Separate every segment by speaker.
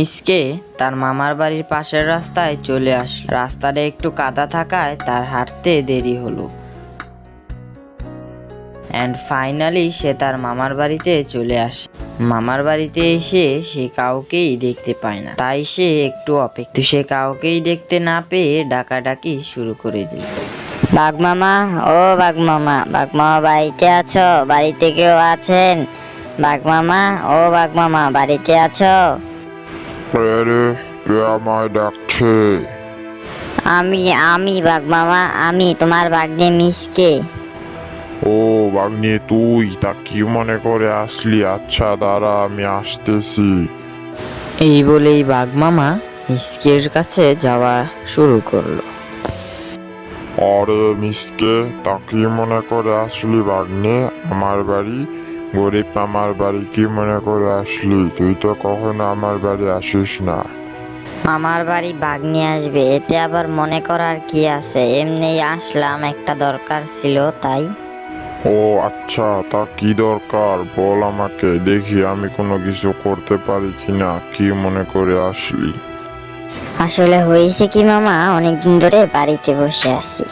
Speaker 1: মিসকে তার মামার বাড়ির পাশের রাস্তায় চলে আসলো। রাস্তাটা একটু কাদা থাকায় তার হাঁটতে দেরি হলো। অ্যান্ড ফাইনালি সে তার মামার বাড়িতে চলে আসে। মামার বাড়িতে এসে সে কাউকেই দেখতে পায় না, তাই সে একটু অপেক্ষা। সে কাউকেই দেখতে না পেয়ে ডাকাডাকি শুরু করে দিল।
Speaker 2: বাঘ মামা, ও বাঘ মামা, বাঘ মামা বাড়িতে আছো? বাড়িতে কেউ আছেন? বাঘ মামা, ও বাঘ মামা বাড়িতে আছো?
Speaker 3: রে, কে আমায় ডাকছে?
Speaker 2: আমি আমি বাঘ মামা, আমি তোমার বাঘনে মিসকে।
Speaker 3: ও বাগনি, তুই তা কি মনে করে আসলি? আচ্ছা দাঁড়া, আমি আসতেছি।
Speaker 1: এই বলেই বাঘ মামা মিসকের কাছে যাওয়া শুরু করলো।
Speaker 3: আরে মিসকে, তা কি মনে করে আসলি বাগনি আমার বাড়ি? গরিব আমার বাড়ি কি মনে করে আসলি? তুই তো কখনো আমার বাড়ি আসিস না।
Speaker 2: আমার বাড়ি বাঘ নিয়ে আসবে, এতে আবার মনে করার কি আছে? এমনি আসলাম, একটা দরকার ছিল তাই।
Speaker 3: ও আচ্ছা, তা কি দরকার বল আমাকে, দেখি আমি কোনো কিছু করতে পারি কিনা। কি মনে করে আসলি?
Speaker 2: আসলে হয়েছে কি মামা, অনেকদিন ধরে বাড়িতে বসে আছি,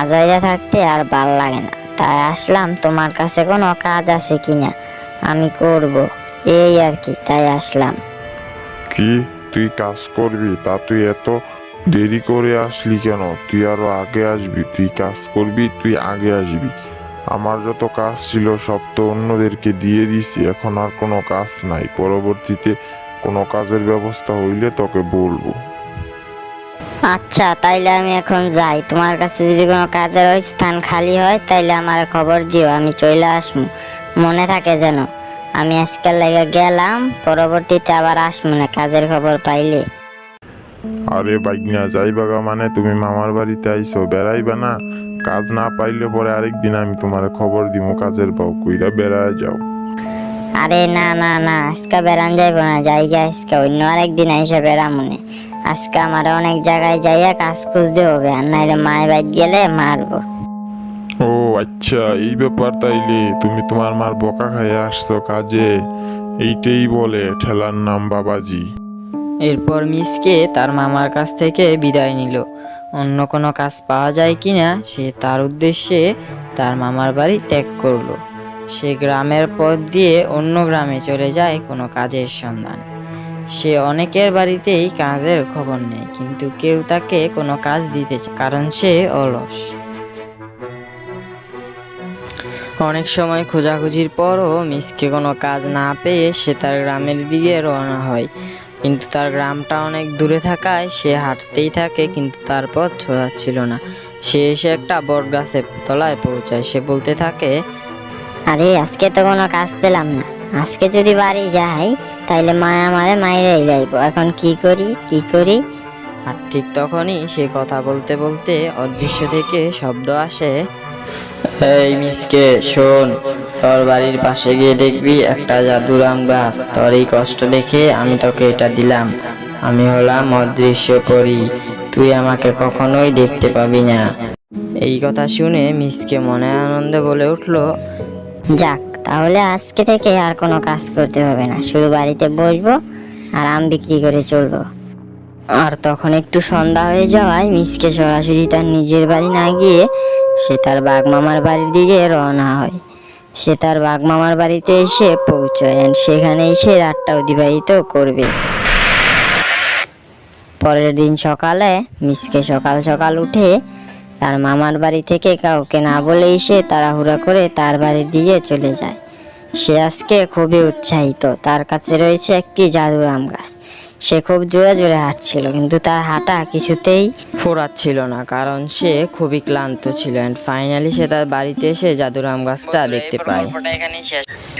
Speaker 2: আজাইরা থাকতে আর ভাল লাগে না, তাই আসলাম তোমার কাছে কোনো কাজ আছে কিনা, আমি করব এই আর কি, তাই আসলাম।
Speaker 3: কি, তুই কাজ করবি? তা তুই এত দেরি করে আসলি কেন? তুই আরো আগে আসবি। তুই কাজ করবি, তুই আগে আসবি। আমার যত কাজ ছিল সব তো অন্যদেরকে দিয়ে দিছি, এখন আর কোনো কাজ নাই। পরবর্তীতে কোনো কাজের ব্যবস্থা হইলে তোকে বলবো।
Speaker 2: আচ্ছা তাইলে আমি এখন যাই, তোমার কাছে যদি কোনো কাজের ওই স্থান খালি হয় তাইলে আমার খবর দিও, আমি চলে আসবো, মনে থাকে যেন। আমি আজকাল লাগে গেলাম, পরবর্তীতে আবার আসবো না কাজের খবর পাইলে।
Speaker 3: আরে বাইকনা, যাইবাগা মানে তুমি মামার বাড়িতে আইছো, বেড়াইবা না? কাজ না পাইলে পরে আরেকদিন আমি তোমার খবর দিমু, কাজের পাও কইরা বেড়ায় যাও।
Speaker 2: আরে না না না, আজকে বেড়ান যাইবো না, জায়গা আজকে অন্য আরেকদিন আইসা বেড়ামুনে। আজকে আমার অনেক জায়গায় যাইয়া কাজ খুঁজতে হবে, আর নাইলে মায়ের বাড়ি গেলে মারবো।
Speaker 3: ও আচ্ছা, এই ব্যাপার তাইলে। তুমি তোমার মার বকা খাইয়ে আসছো কাজে? এইটাই বলে ঠেলার নাম বাবাজি।
Speaker 1: এরপর মিসকে তার মামার কাছ থেকে বিদায় নিল। অন্য কোনো কাজ পাওয়া যায় কিনা সে তার উদ্দেশ্যে তার মামার বাড়ি ত্যাগ করলো। সে গ্রামের পথ দিয়ে অন্য গ্রামে চলে যায় কোনো কাজের সন্ধানে। সে অনেকের বাড়িতেই কাজের খবর নেয়, কিন্তু কেউ তাকে কোনো কাজ দিতে চায়, কারণ সে অলস। অনেক সময় খোঁজাখুঁজির পরও মিসকে কোনো কাজ না পেয়ে সে তার গ্রামের দিকে রওনা হয়। কিন্তু তার গ্রামটা অনেক দূরে থাকায় সে হাঁটতেই থাকে, কিন্তু তার পথ ছোঁয়াচ্ছিল না। সে এসে একটা বট গাছের তলায় পৌঁছায়। সে বলতে থাকে,
Speaker 2: আরে আজকে তো কোনো কাজ পেলাম না, আজকে যদি বাড়ি যাই তাইলে মা আমারে মাইরাই যাইবো, এখন কি করি কি করি।
Speaker 1: আর ঠিক তখনই সে কথা বলতে বলতে অদৃশ্য থেকে শব্দ আসে, এই মিসকে শোন, তোর বাড়ির পাশে গিয়ে দেখবি একটা জাদুর আম গাছ। তোর এই কষ্ট দেখে আমি তোকে এটা দিলাম। আমি হলাম অদৃশ্য পরী, তুই আমাকে কখনোই দেখতে পাবি না। এই কথা শুনে মিসকে মনে আনন্দে বলে উঠল,
Speaker 2: যাক, তাহলে আজকে থেকে আর কোনো কাজ করতে হবে না, শুধু বাড়িতে বসবো আর আম বিক্রি করে চলবো। আর তখন একটু সন্ধ্যা হয়ে যাওয়ায় মিসকে সরাসরি তার নিজের বাড়ি না গিয়ে সে তার বাঘ মামার বাড়ির দিকে রওনা হয়। সে তার বাঘ মামার বাড়িতে এসে পৌঁছয় and সেখানে এসে রাতটা অতিবাহিত করবে। পরের দিন সকালে মিসকে সকাল সকাল উঠে তার মামার বাড়ি থেকে কাউকে না বলেই সে তাড়াহুড়া করে তার বাড়ির দিকে চলে যায়। সে আজকে খুবই উৎসাহিত, তার কাছে রয়েছে একটি জাদুর আম গাছ। সে খুব জোরে জোরে হাঁটছিল, কিন্তু তার হাঁটা কিছুতেই
Speaker 1: ফোরাচ্ছিল না, কারণ সে খুবই ক্লান্ত ছিল। অ্যান্ড ফাইনালি সে তার বাড়িতে এসে জাদুর আম গাছটা দেখতে পায়।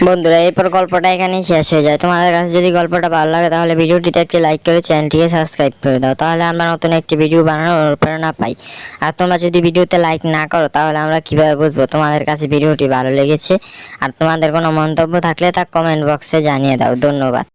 Speaker 2: বন্ধুরা, এরপর গল্পটা এখানেই শেষ হয়ে যায়। তোমাদের কাছে যদি গল্পটা ভালো লাগে তাহলে ভিডিওটিতে একটি লাইক করে চ্যানেলটিকে সাবস্ক্রাইব করে দাও, তাহলে আমরা নতুন একটি ভিডিও বানানোর অনুপ্রেরণা পাই। আর তোমরা যদি ভিডিওতে লাইক না করো তাহলে আমরা কিভাবে বুঝবো তোমাদের কাছে ভিডিওটি ভালো লেগেছে? আর তোমাদের কোনো মন্তব্য থাকলে তা কমেন্ট বক্সে জানিয়ে দাও। ধন্যবাদ।